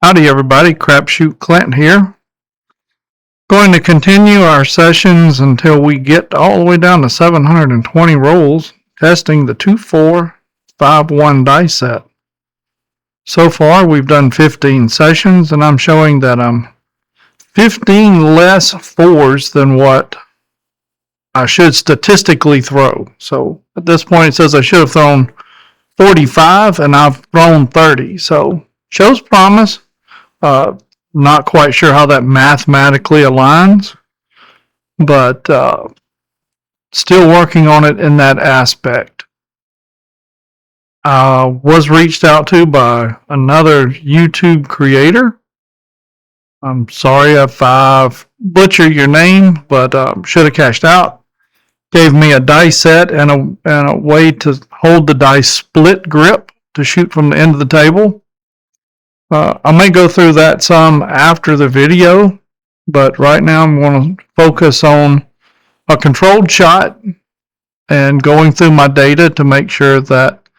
Howdy everybody, Crapshoot Clint here. Going to continue our sessions until we get all the way down to 720 rolls, testing the 2451 die set. So far we've done 15 sessions and I'm showing that I'm 15 less fours than what I should statistically throw. So at this point it says I should have thrown 45 and I've thrown 30. So shows promise. Not quite sure how that mathematically aligns, but still working on it in that aspect. Was reached out to by another YouTube creator. I'm sorry if I've butchered your name, but should have cashed out. Gave me a dice set and a way to hold the dice split grip to shoot from the end of the table. I may go through that some after the video, but right now I'm going to focus on a controlled shot and going through my data to make sure that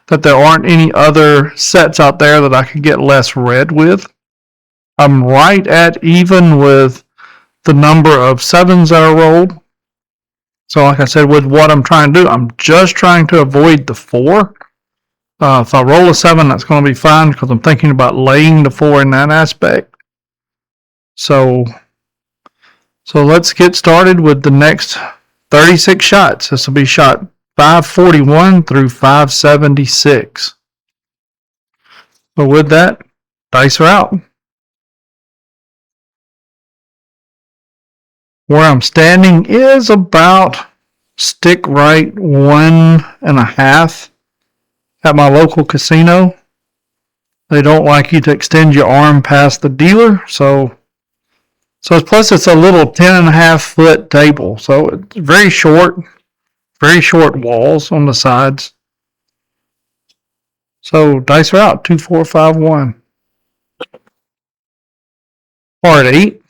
there aren't any other sets out there that I could get less red with. I'm right at even with the number of sevens that I rolled. So like I said, with what I'm trying to do, I'm just trying to avoid the 4. If I roll a 7, that's going to be fine because I'm thinking about laying the 4 in that aspect. So let's get started with the next 36 shots. This will be shot 541 through 576. So with that, dice are out. Where I'm standing is about stick right 1.5. At my local casino. They don't like you to extend your arm past the dealer, so plus it's a little 10.5 foot table, so it's very short walls on the sides. So dice are out, 2, 4, 5, 1. Part 8.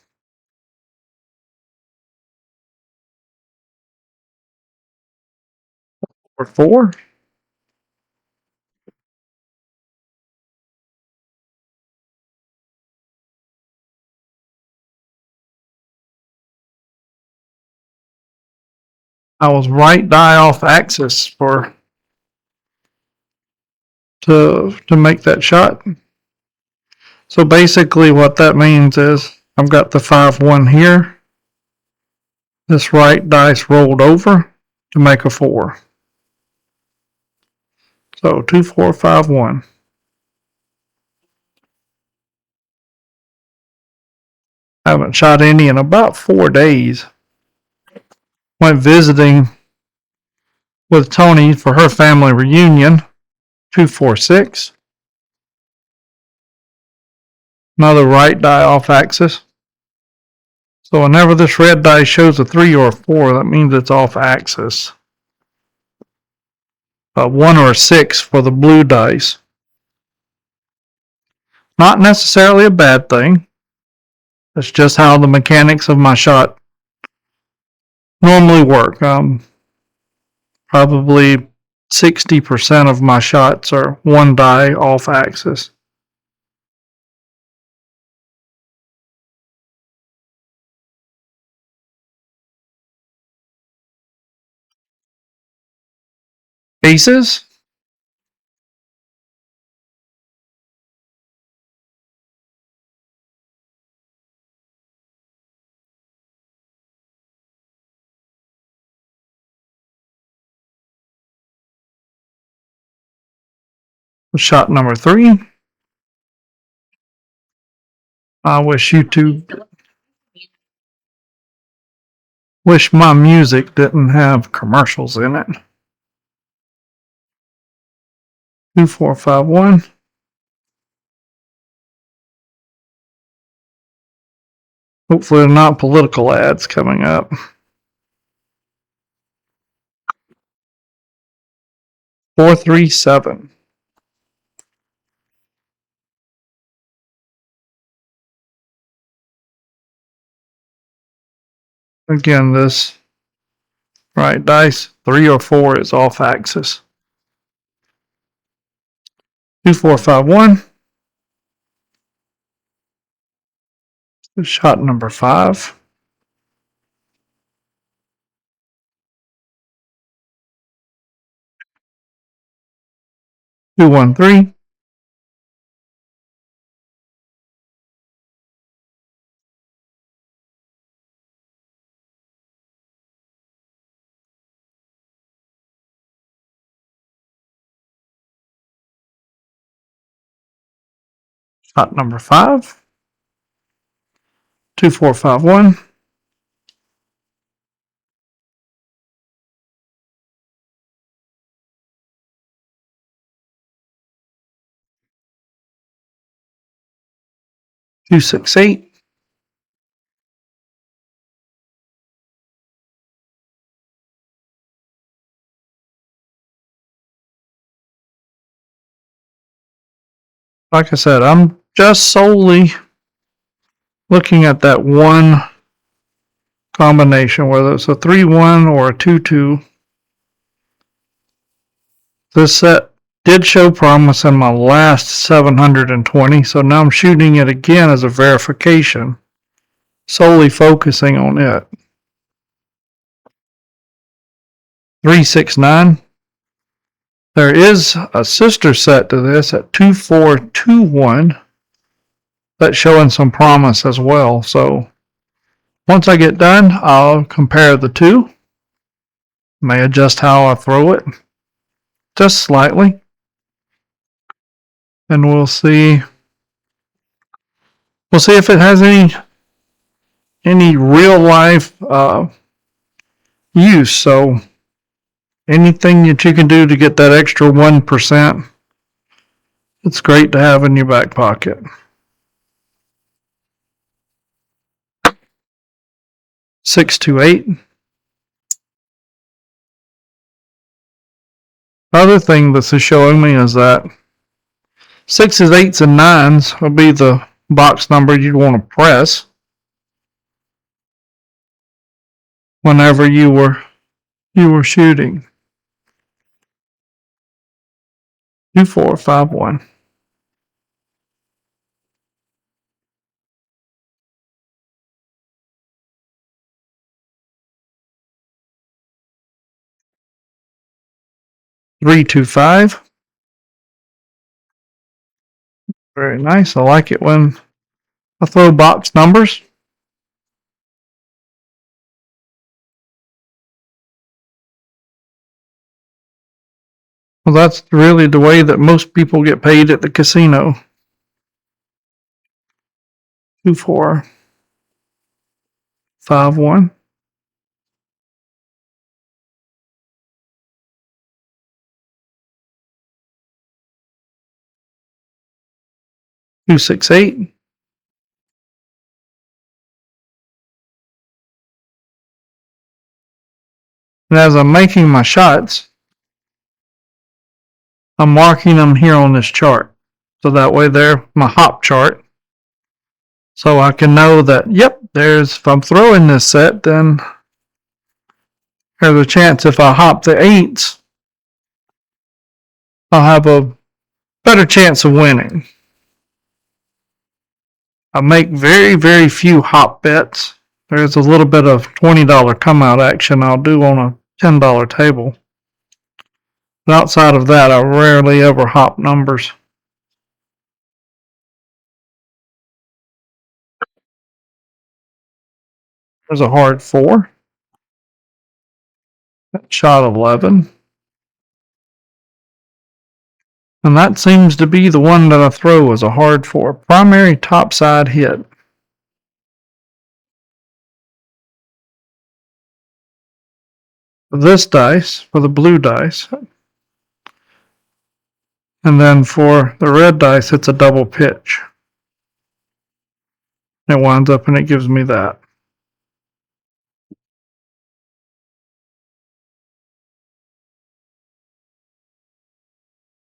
Part 4. I was right die off axis to make that shot. So basically what that means is I've got the 5-1 here. This right dice rolled over to make a 4. So 2, 4, 5, 1. I haven't shot any in about 4 days. Went visiting with Tony for her family reunion. 2, 4, 6. Another right die off axis. So whenever this red die shows a 3 or a 4, that means it's off axis. 1 or a 6 for the blue dice. Not necessarily a bad thing. That's just how the mechanics of my shot normally work. Probably 60% of my shots are 1 die off axis. Aces. Shot number 3. I wish wish my music didn't have commercials in it. 2, 4, 5, 1. Hopefully they're not political ads coming up. 4, 3, 7. Again, this right dice 3 or 4 is off axis. 2, 4, 5, 1. Shot number 5. Two, 1, 3. Shot number 5. 2, 4, 5, 1. Two, 6, 8. Like I said, I'm just solely looking at that one combination, whether it's a 3, 1 or a 2, 2. This set did show promise in my last 720, so now I'm shooting it again as a verification, solely focusing on it. 369. There is a sister set to this at 2421 that's showing some promise as well. So once I get done, I'll compare the two. May adjust how I throw it just slightly, and we'll see. We'll see if it has any real life use. So anything that you can do to get that extra 1%, it's great to have in your back pocket. 628. Other thing this is showing me is that 6s, 8s, and 9s will be the box number you'd want to press whenever you were shooting. 2, 4, 5, 1. Three, 2, 5. Very nice. I like it when I throw box numbers. Well, that's really the way that most people get paid at the casino. 2, 4, 5, 1. 2, 6, 8. And as I'm making my shots, I'm marking them here on this chart. So that way they're my hop chart. So I can know that, yep, if I'm throwing this set, then there's a chance if I hop the 8s, I'll have a better chance of winning. I make very, very few hop bets. There's a little bit of $20 come out action I'll do on a $10 table. But outside of that, I rarely ever hop numbers. There's a hard 4. Shot 11. And that seems to be the one that I throw as a hard 4. Primary topside hit. For this dice, for the blue dice. And then for the red dice, it's a double pitch. It winds up and it gives me that.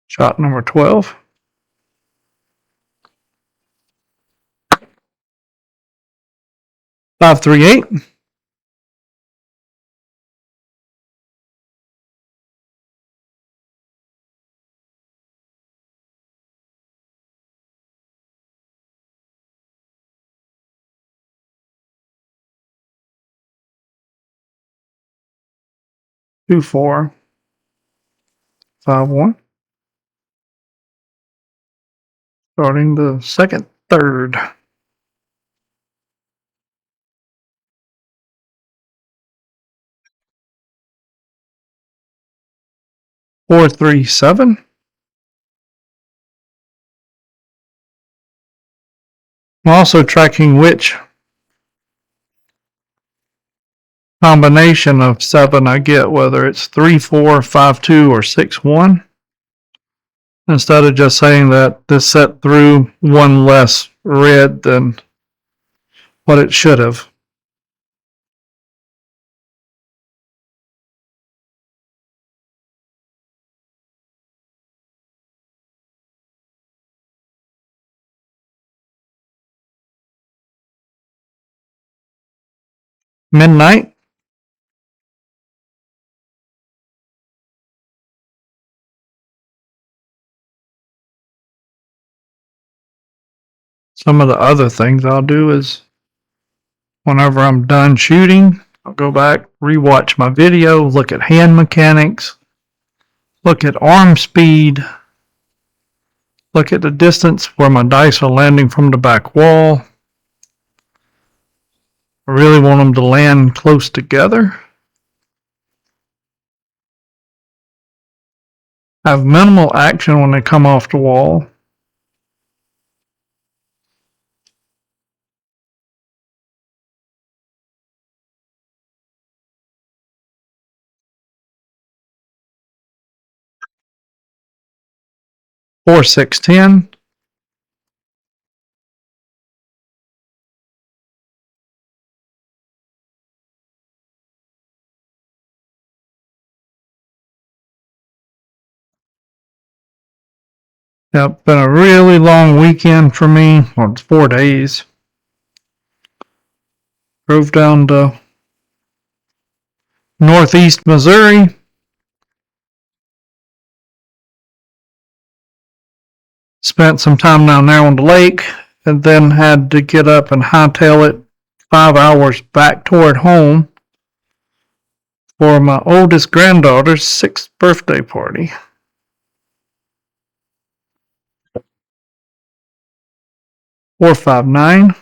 Shot number 12. 5, 3, 8. 2, 4, 5, 1. Starting the second, third. 4, 3, 7. I'm also tracking which combination of 7 I get, whether it's 3, 4, 5, 2, or 6, 1. Instead of just saying that this set through one less red than what it should have. Midnight. Some of the other things I'll do is whenever I'm done shooting, I'll go back, rewatch my video, look at hand mechanics, look at arm speed, look at the distance where my dice are landing from the back wall. I really want them to land close together. Have minimal action when they come off the wall. Four, 6, 10. Yep, been a really long weekend for me. Well, it's 4 days. Drove down to northeast Missouri. Spent some time down there on the lake, and then had to get up and hightail it 5 hours back toward home for my oldest granddaughter's 6th birthday party. 4, 5, 9.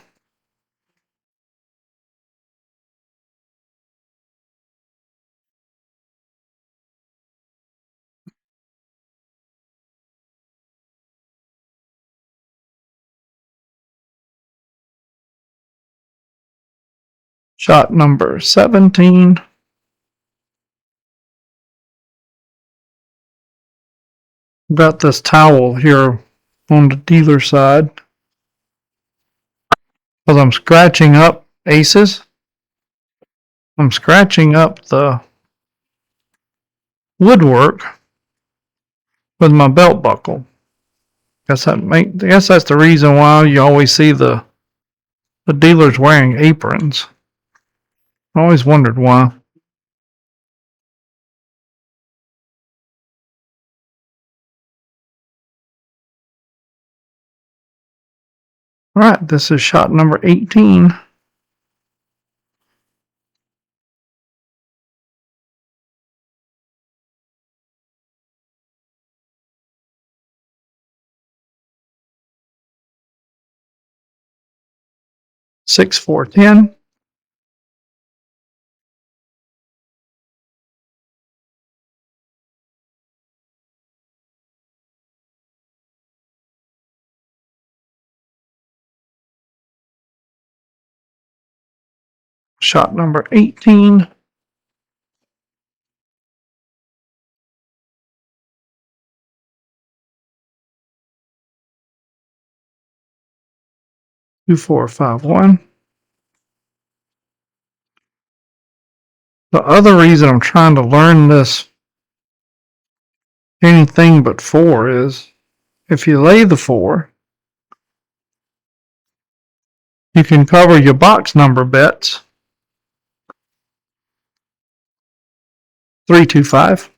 Shot number 17. Got this towel here on the dealer side because I'm scratching up aces. I'm scratching up the woodwork with my belt buckle. Guess that's the reason why you always see the dealers wearing aprons. I always wondered why. All right, this is shot number 18. Six, 4, 10. Shot number 18. Two, 4, 5, 1. The other reason I'm trying to learn this anything but 4 is if you lay the 4, you can cover your box number bets. 3, 2, 5.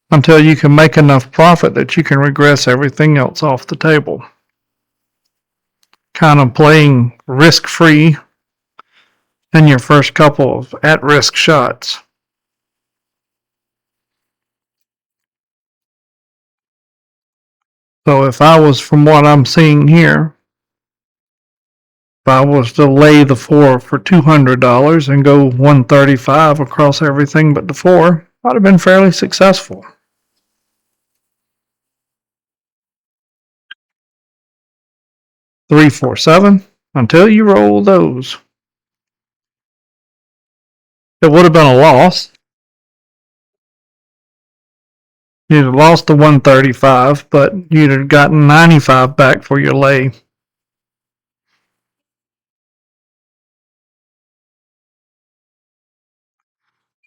Until you can make enough profit that you can regress everything else off the table. Kind of playing risk-free in your first couple of at-risk shots. So if I was, from what I'm seeing here, if I was to lay the 4 for $200 and go 135 across everything but the 4, I'd have been fairly successful. 3, 4, 7, until you roll those. It would have been a loss. You'd have lost the 135, but you'd have gotten 95 back for your lay.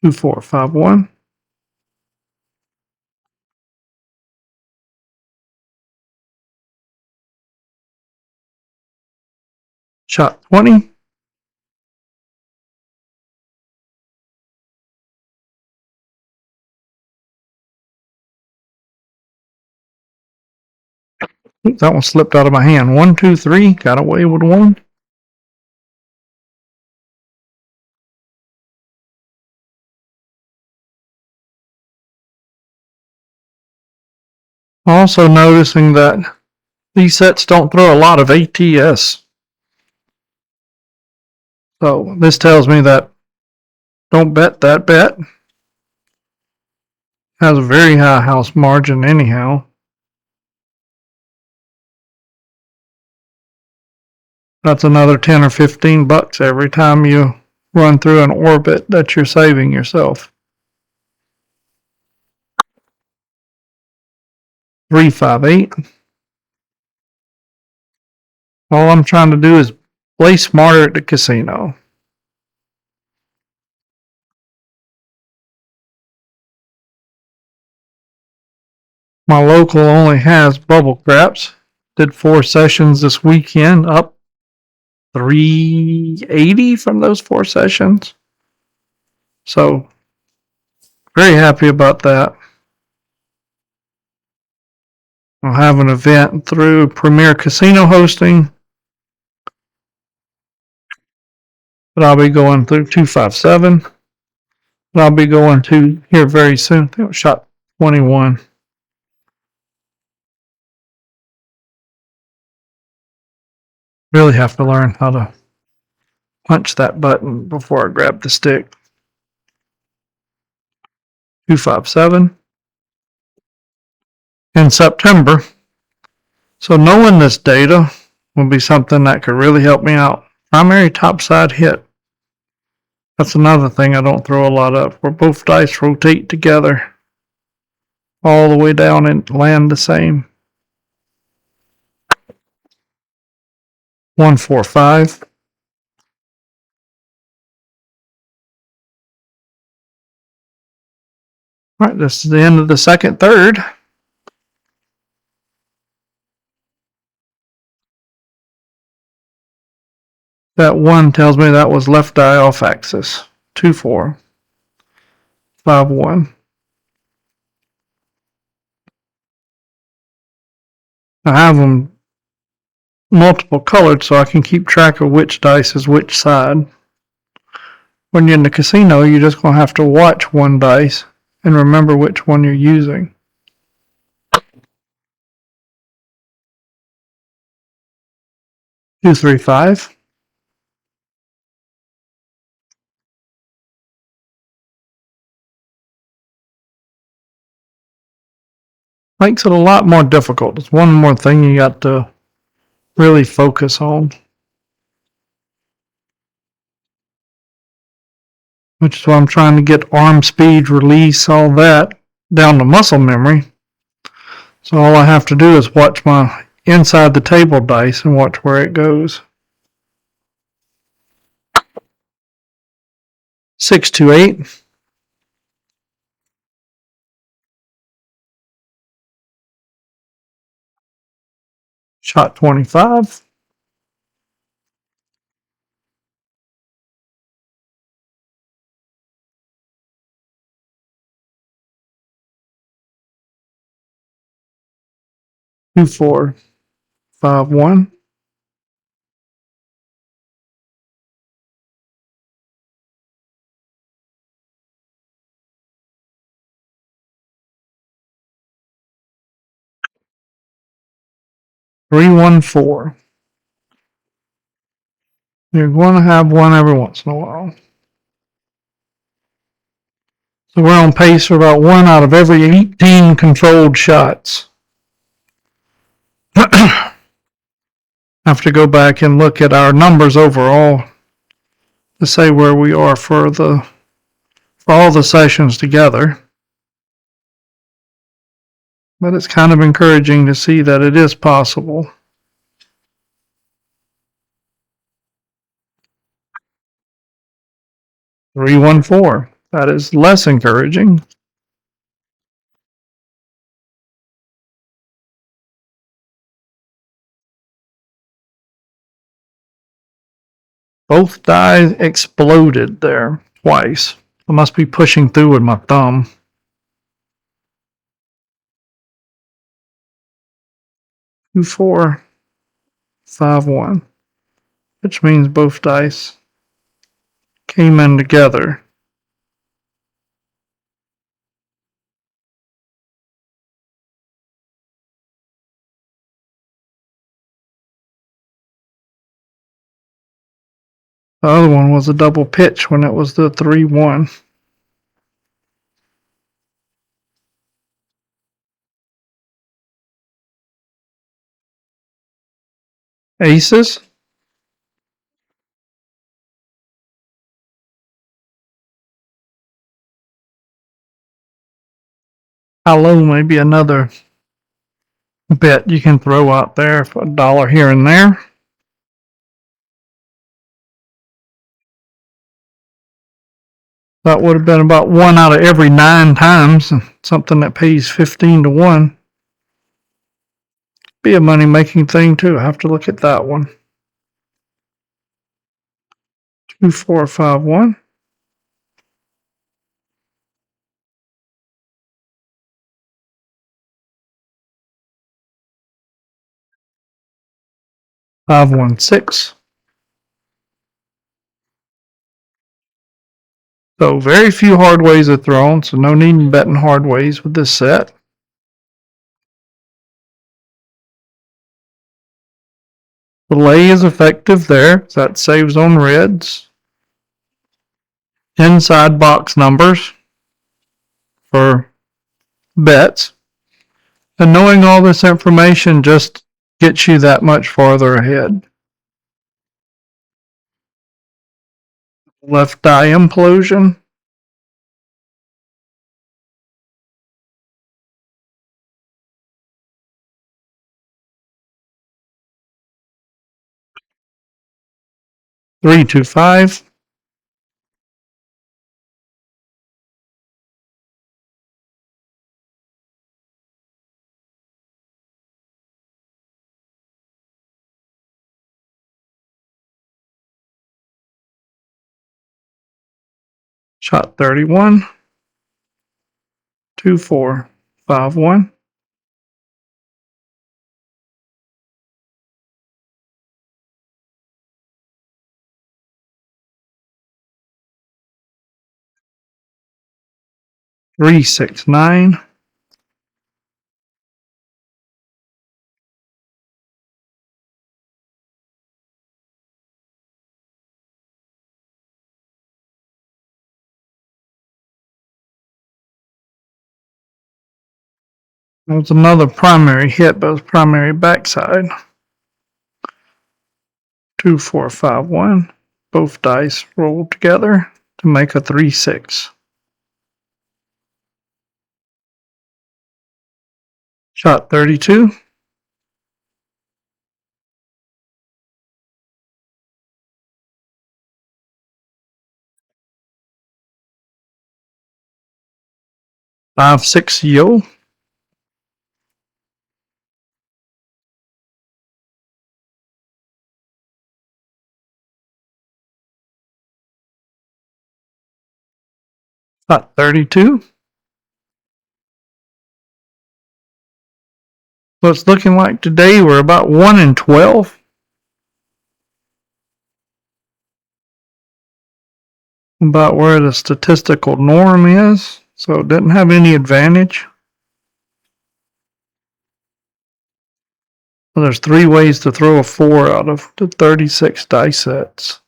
2, 4, 5, 1. Shot 20. Oops, that one slipped out of my hand. 1, 2, 3. Got away with 1. Also noticing that these sets don't throw a lot of ATS. So this tells me that don't bet that bet. Has a very high house margin anyhow. That's another 10 or 15 bucks every time you run through an orbit that you're saving yourself. 3, 5, 8. All I'm trying to do is play smarter at the casino. My local only has bubble craps. Did 4 sessions this weekend, up 380 from those 4 sessions. So, very happy about that. I'll have an event through Premier Casino Hosting that I'll be going through 257. That I'll be going to here very soon. I think it was shot 21. Really have to learn how to punch that button before I grab the stick. 257. In September. So knowing this data will be something that could really help me out. Primary topside hit. That's another thing I don't throw a lot of, where both dice rotate together all the way down and land the same. 1, 4, 5. All right, this is the end of the second third. That 1 tells me that was left die off axis. 2, 4, 5, 1. I have them multiple colored so I can keep track of which dice is which side. When you're in the casino, you're just going to have to watch one dice and remember which one you're using. 2, 3, 5. Makes it a lot more difficult. It's one more thing you got to really focus on. Which is why I'm trying to get arm speed, release, all that down to muscle memory. So all I have to do is watch my inside the table dice and watch where it goes. 6, 2, 8. Shot 25. 2, 4, 5, 1. 314. You're going to have one every once in a while. So we're on pace for about 1 out of every 18 controlled shots. Have to go back and look at our numbers overall to say where we are for all the sessions together. But it's kind of encouraging to see that it is possible. $314. That is less encouraging. Both dies exploded there twice. I must be pushing through with my thumb. 2451, which means both dice came in together. The other one was a double pitch when it was the 3-1. Aces. How low may be another bet you can throw out there for $1 here and there. That would have been about 1 out of every 9 times, something that pays 15 to 1. Be a money making thing too. I have to look at that one. 2451. 516. So very few hard ways are thrown, so no need in betting hard ways with this set. Delay is effective there, so that saves on reds. Inside box numbers for bets. And knowing all this information just gets you that much farther ahead. Left die implosion. Three, two, five. Shot 31. 2, 4, 5, 1. Three, 6, 9. That was another primary hit, but it was primary backside. 2, 4, 5, 1. Both dice rolled together to make a 3, 6. Shot 32. Five, 6, yo. Shot 32. So it's looking like today we're about 1 in 12. About where the statistical norm is. So it doesn't have any advantage. Well, there's 3 ways to throw a 4 out of the 36 die sets.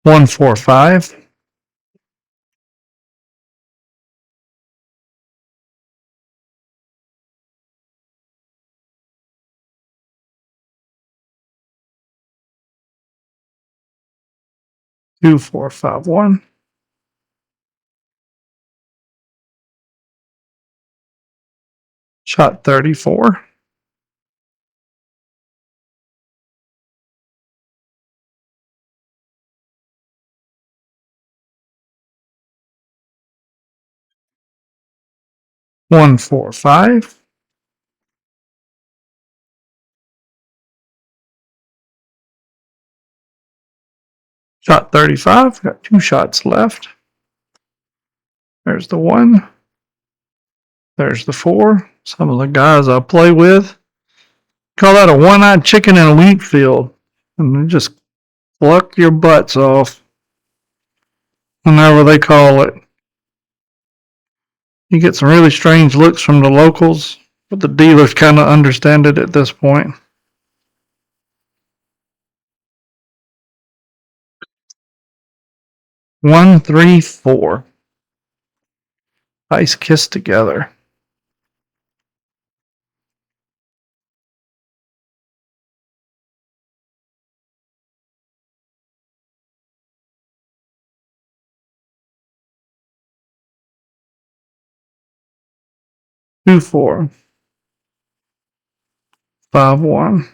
1, 4, 5. 2, 4, 5, 1. Shot 34. 1, 4, 5. Shot 35. Got 2 shots left. There's the 1. There's the 4. Some of the guys I play with call that a one-eyed chicken in a wheat field. And they just pluck your butts off whenever they call it. You get some really strange looks from the locals, but the dealers kind of understand it at this point. 1, 3, 4. Nice kiss together. Two, 4. 5, 1.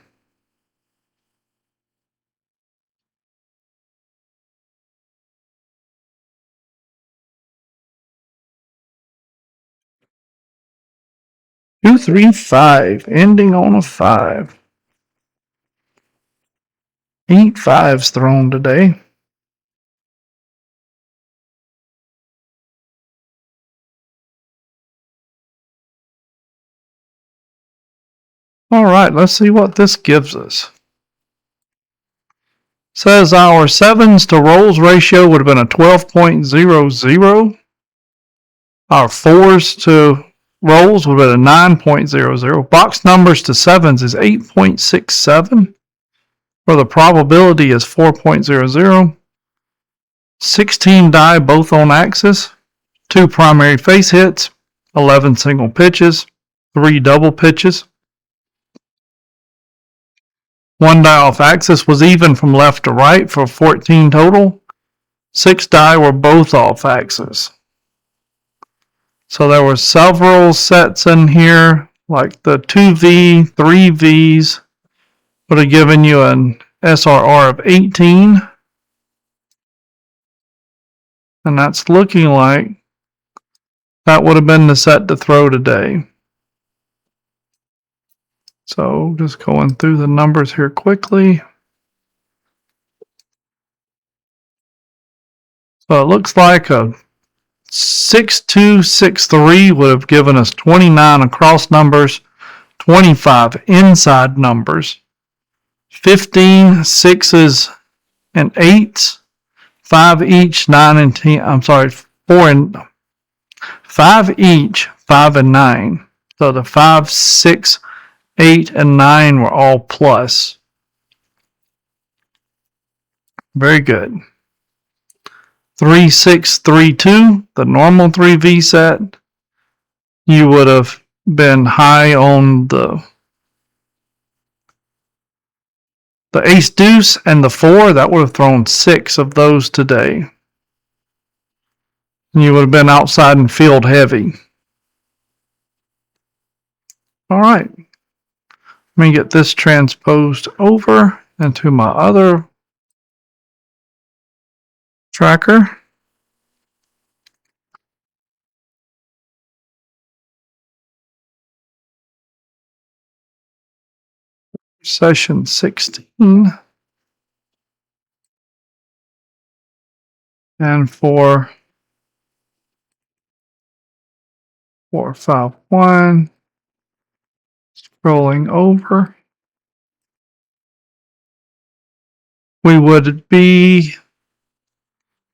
2, 3, 5. Ending on a 5. 8 5s thrown today. All right, let's see what this gives us. Says our 7s to rolls ratio would have been a 12.00. Our 4s to rolls would have been a 9.00. Box numbers to 7s is 8.67. Where the probability is 4.00. 16 die both on axis. 2 primary face hits. 11 single pitches. 3 double pitches. 1 die off axis was even from left to right for 14 total. 6 die were both off axis. So there were several sets in here, like the 2V, 3Vs would have given you an SRR of 18. And that's looking like that would have been the set to throw today. So just going through the numbers here quickly. So it looks like a 6263 would have given us 29 across numbers, 25 inside numbers, 15 6s and 8s, 5 each, 9 and 10. I'm sorry, 4 and 5 each, 5 and 9. So the 5, 6, 8, and 9 were all plus. Very good. 3, 6, 3, 2, the normal 3V set, you would have been high on the ace deuce and the 4. That would have thrown 6 of those today. And you would have been outside and field heavy. All right. Let me get this transposed over into my other tracker. Session 16. And for 4, 5, 1, scrolling over, we would be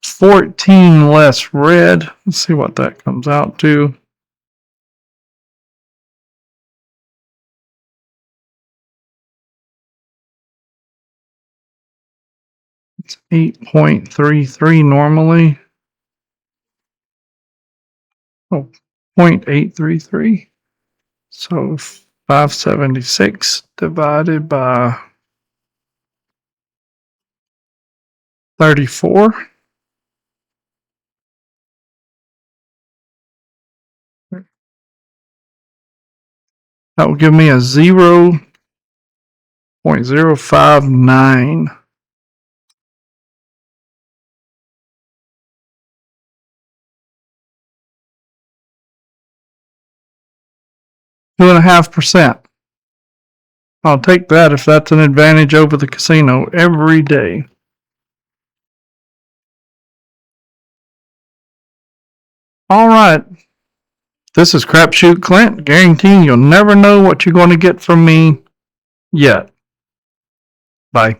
14 less red. Let's see what that comes out to. 8.33 normally. Oh, 0.833. So 576 divided by 34. That will give me a 0.059. Two and a half percent. I'll take that if that's an advantage over the casino every day. All right. This is Crapshoot Clint, guaranteeing you'll never know what you're going to get from me yet. Bye.